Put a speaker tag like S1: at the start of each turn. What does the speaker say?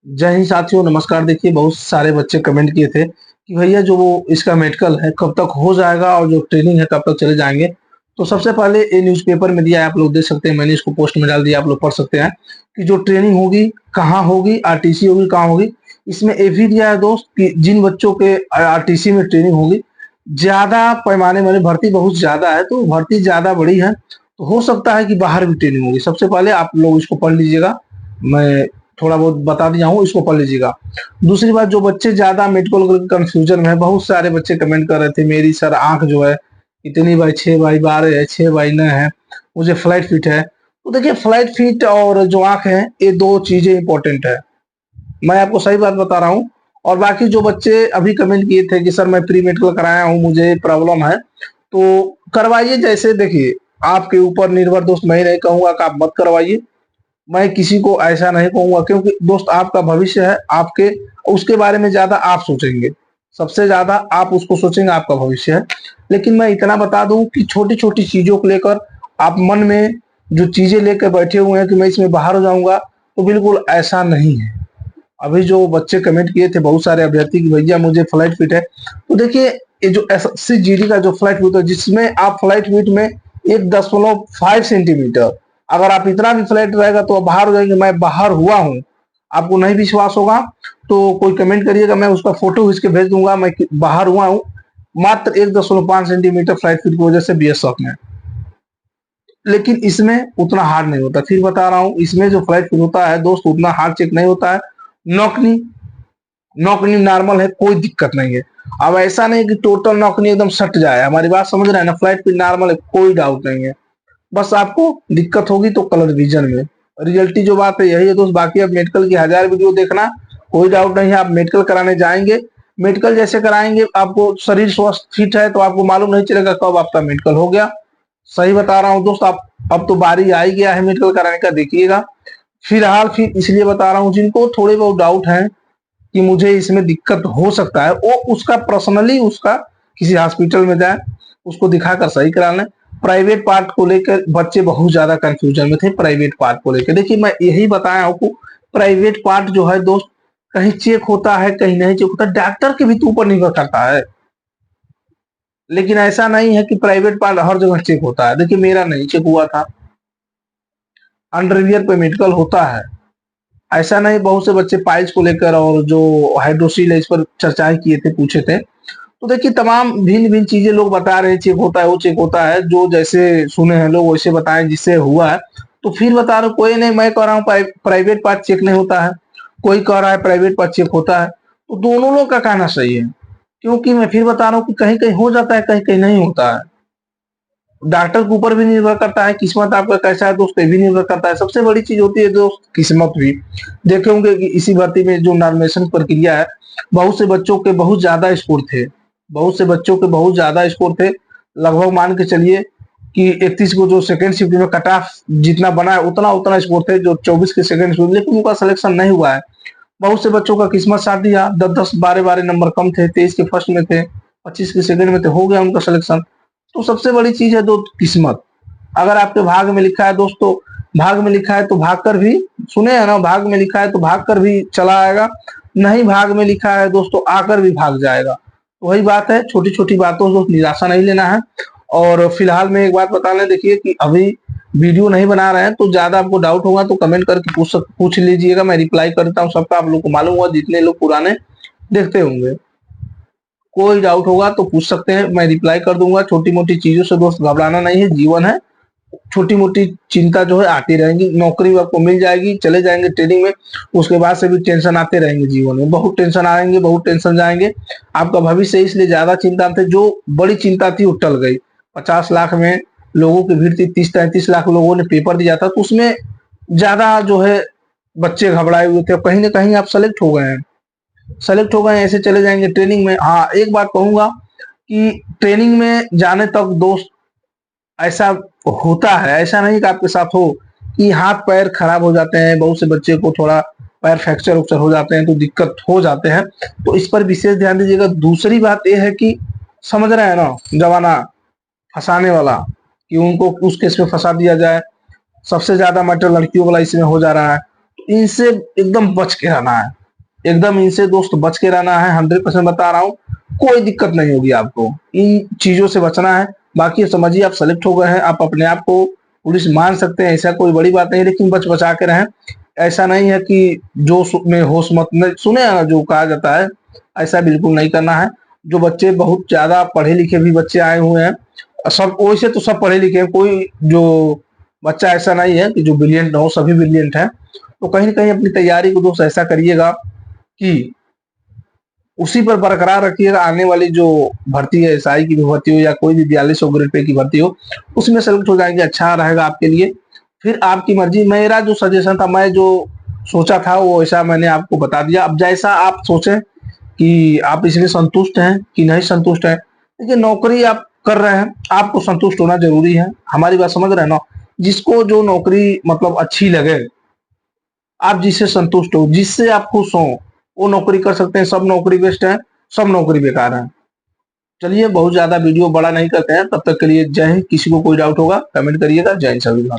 S1: जय हिंद साथियों, नमस्कार। देखिए, बहुत सारे बच्चे कमेंट किए थे कि भैया जो वो इसका मेडिकल है कब तक हो जाएगा और जो ट्रेनिंग है कब तक चले जाएंगे। तो सबसे पहले ये न्यूज़पेपर में दिया है, आप लोग देख सकते हैं। मैंने इसको पोस्ट में डाल दिया, आप लोग पढ़ सकते हैं कि जो ट्रेनिंग होगी कहाँ होगी, आरटीसी होगी कहाँ होगी। इसमें ये भी दिया है दोस्त कि जिन बच्चों के आरटीसी में ट्रेनिंग होगी, ज्यादा पैमाने में भर्ती बहुत ज्यादा है, तो भर्ती ज्यादा बड़ी है, तो हो सकता है कि बाहर भी ट्रेनिंग होगी। सबसे पहले आप लोग इसको पढ़ लीजिएगा, मैं थोड़ा बहुत बता दिया हूँ, इसको पढ़ लीजिएगा। दूसरी बात, जो बच्चे ज्यादा मेडिकल कंफ्यूजन में है, बहुत सारे बच्चे कमेंट कर रहे थे मेरी सर आंख जो है इतनी बाई 6/12 है, 6/9 है, मुझे फ्लाइट फिट है। तो देखिए, फ्लाइट फिट और जो आंख है, ये दो चीजें इंपॉर्टेंट है। मैं आपको सही बात बता रहा हूँ। और बाकी जो बच्चे अभी कमेंट किए थे कि सर मैं प्री मेडिकल कराया हूँ, मुझे प्रॉब्लम है, तो करवाइए। जैसे देखिए, आपके ऊपर निर्भर दोस्त, मैं नहीं कहूंगा कि आप मत करवाइए, मैं किसी को ऐसा नहीं कहूंगा, क्योंकि दोस्त आपका भविष्य है, आपके उसके बारे में ज्यादा आप सोचेंगे, सबसे ज्यादा आप उसको सोचेंगे, आपका भविष्य है। लेकिन मैं इतना बता दूं कि छोटी छोटी चीजों को लेकर आप मन में जो चीजें लेकर बैठे हुए हैं कि मैं इसमें बाहर हो जाऊंगा, तो बिल्कुल ऐसा नहीं है। अभी जो बच्चे कमेंट किए थे बहुत सारे अभ्यर्थी कि भैया मुझे फ्लाइट फिट है, तो देखिए, ये जो एसएससी जीडी का जो फ्लाइट फिट है, जिसमें आप फ्लाइट फिट में 1.5 सेंटीमीटर, अगर आप इतना भी फ्लाइट रहेगा तो आप बाहर हो जाएंगे। मैं बाहर हुआ हूँ, आपको नहीं विश्वास होगा तो कोई कमेंट करिएगा, मैं उसका फोटो खींच के भेज दूंगा। मैं बाहर हुआ हूँ मात्र 1.5 सेंटीमीटर फ्लाइट फिट की वजह से बीएसएफ में। लेकिन इसमें उतना हार्ड नहीं होता, फिर बता रहा हूँ, इसमें जो फ्लाइट फिट होता है दोस्त उतना हार्ड चेक नहीं होता है। नौकनी नौकनी नॉर्मल है, कोई दिक्कत नहीं है। अब ऐसा नहीं कि टोटल नौकनी एकदम सट जाए, हमारी बात समझ रहे हैं ना। फ्लाइट पे नॉर्मल है, कोई डाउट नहीं है। बस आपको दिक्कत होगी तो कलर विजन में। रियलिटी जो बात है यही है दोस्त। बाकी अब मेडिकल की 1000 वीडियो देखना, कोई डाउट नहीं है। आप मेडिकल कराने जाएंगे, मेडिकल जैसे कराएंगे, आपको शरीर स्वस्थ फिट है तो आपको मालूम नहीं चलेगा कब आपका मेडिकल हो गया। सही बता रहा हूँ दोस्त। आप अब तो बारी आ ही गया है मेडिकल कराने का, देखिएगा। फिलहाल फिर इसलिए बता रहा हूँ, जिनको थोड़े बहुत डाउट है कि मुझे इसमें दिक्कत हो सकता है, वो उसका पर्सनली उसका किसी हॉस्पिटल में जाए, उसको दिखाकर सही करा लें। प्राइवेट पार्ट को लेकर बच्चे बहुत ज्यादा कंफ्यूजन में थे। प्राइवेट पार्ट को लेकर देखिए, मैं यही बताया आपको, प्राइवेट पार्ट जो है दोस्त, कहीं चेक होता है कहीं नहीं चेक होता, डॉक्टर के भी तो ऊपर निर्भर करता है। लेकिन ऐसा नहीं है कि प्राइवेट पार्ट हर जगह चेक होता है। देखिए, मेरा नहीं चेक हुआ था, अंडरवियर पे मेडिकल होता है, ऐसा नहीं। बहुत से बच्चे पाइल्स को लेकर और जो हाइड्रोसील है इस पर चर्चाएं किए थे, पूछे थे। तो देखिए, तमाम भिन्न भिन्न चीजें लोग बता रहे हैं, चेक होता है, वो चेक होता है, जो जैसे सुने हैं लोग वैसे बताएं, जिससे हुआ है। तो फिर बता रहा हूँ, कोई नहीं, मैं कह रहा हूँ प्राइवेट पार्ट चेक नहीं होता है, कोई कह रहा है प्राइवेट पार्ट चेक होता है, तो दोनों लोग का कहना सही है। क्योंकि मैं फिर बता रहा हूँ कि कहीं कहीं हो जाता है, कहीं कहीं नहीं होता है। डॉक्टर के ऊपर भी निर्भर करता है, किस्मत आपका कैसा है दोस्त, ये भी निर्भर करता है। सबसे बड़ी चीज होती है दोस्त किस्मत भी। देखे होंगे कि इसी भर्ती में जो नॉमिनेशन प्रक्रिया है, बहुत से बच्चों के बहुत ज्यादा स्कोर थे, बहुत से बच्चों के बहुत ज्यादा स्कोर थे। लगभग मान के चलिए कि 31 को जो सेकंड शिफ्ट में कट ऑफ जितना बना है उतना उतना स्कोर थे जो 24 के सेकंड शिफ्ट, लेकिन उनका सिलेक्शन नहीं हुआ है। बहुत से बच्चों का किस्मत साथ दिया, 10-10 12-12 नंबर कम थे, 23 के फर्स्ट में थे, 25 के सेकंड में थे, हो गया उनका सिलेक्शन। तो सबसे बड़ी चीज है दोस्त किस्मत। अगर आपके भाग में लिखा है दोस्तों, भाग में लिखा है तो भाग कर भी, सुने हैं ना, भाग में लिखा है तो भाग कर भी चला आएगा, नहीं भाग में लिखा है दोस्तों आकर भी भाग जाएगा। तो वही बात है, छोटी छोटी बातों से दोस्त निराशा नहीं लेना है। और फिलहाल मैं एक बात बताने, देखिए कि अभी वीडियो नहीं बना रहे हैं, तो ज्यादा आपको डाउट होगा तो कमेंट करके पूछ लीजिएगा, मैं रिप्लाई करता हूँ सबका। आप लोग को मालूम होगा, जितने लोग पुराने देखते होंगे, कोई डाउट होगा तो पूछ सकते हैं, मैं रिप्लाई कर दूंगा। छोटी मोटी चीजों से दोस्त घबराना नहीं है, जीवन है, छोटी मोटी चिंता जो है आती रहेंगी। नौकरी आपको मिल जाएगी, चले जाएंगे ट्रेनिंग में, उसके बाद से भी टेंशन आते रहेंगे जीवन में, बहुत टेंशन आएंगे, बहुत टेंशन जाएंगे। आपका भविष्य इसलिए ज्यादा चिंता थे, जो बड़ी चिंता थी वो टल गई। 50 लाख में लोगों की भीड़ थी, 30-33 लाख लोगों ने पेपर दिया था, तो उसमें ज्यादा जो है बच्चे घबराए हुए थे। कहीं ना कहीं आप सेलेक्ट हो गए हैं, सेलेक्ट हो गए हैं, ऐसे चले जाएंगे ट्रेनिंग में। हाँ, एक बात कहूंगा कि ट्रेनिंग में जाने तक दोस्त ऐसा होता है, ऐसा नहीं कि आपके साथ हो कि हाथ पैर खराब हो जाते हैं। बहुत से बच्चे को थोड़ा पैर फ्रैक्चर उक्चर हो जाते हैं, तो दिक्कत हो जाते हैं, तो इस पर विशेष ध्यान दीजिएगा। दूसरी बात यह है कि समझ रहे हैं ना, जमाना फंसाने वाला, कि उनको उस केस में फंसा दिया जाए। सबसे ज्यादा मैटर लड़कियों वाला इसमें हो जा रहा है। इनसे एकदम बच के रहना है, एकदम इनसे दोस्त बच के रहना है। 100% बता रहा हूँ, कोई दिक्कत नहीं होगी आपको, इन चीजों से बचना है। बाकी समझिए आप सेलेक्ट हो गए हैं, आप अपने आप को पुलिस मान सकते हैं, ऐसा कोई बड़ी बात नहीं, लेकिन बच बचा के रहें। ऐसा नहीं है कि जोश में होश मत, सुने जो कहा जाता है, ऐसा बिल्कुल नहीं करना है। जो बच्चे बहुत ज्यादा पढ़े लिखे भी बच्चे आए हुए हैं, सब वैसे तो सब पढ़े लिखे हैं, कोई जो बच्चा ऐसा नहीं है कि जो ब्रिलियंट हो, सभी ब्रिलियंट हैं। तो कहीं ना कहीं अपनी तैयारी को दोस्त ऐसा करिएगा कि उसी पर बरकरार रखिएगा। आने वाली जो भर्ती है, एसआई की भी भर्ती हो या कोई भी 4200 ग्रेड पे की भर्ती हो, उसमें सेलेक्ट हो जाएंगे, अच्छा रहेगा आपके लिए। फिर आपकी मर्जी, मेरा जो सजेशन था, मैं जो सोचा था वो ऐसा मैंने आपको बता दिया। अब जैसा आप सोचें कि आप इसमें संतुष्ट हैं कि नहीं संतुष्ट है। देखिए नौकरी आप कर रहे हैं, आपको संतुष्ट होना जरूरी है, हमारी बात समझ रहे हैं ना। जिसको जो नौकरी मतलब अच्छी लगे, आप जिससे संतुष्ट हो, जिससे आप खुश हो, वो नौकरी कर सकते हैं। सब नौकरी बेस्ट है, सब नौकरी बेकार है। चलिए बहुत ज्यादा वीडियो बड़ा नहीं करते हैं, तब तक के लिए जय हिंद। किसी को कोई डाउट होगा कमेंट करिएगा। जय हिंद सभी।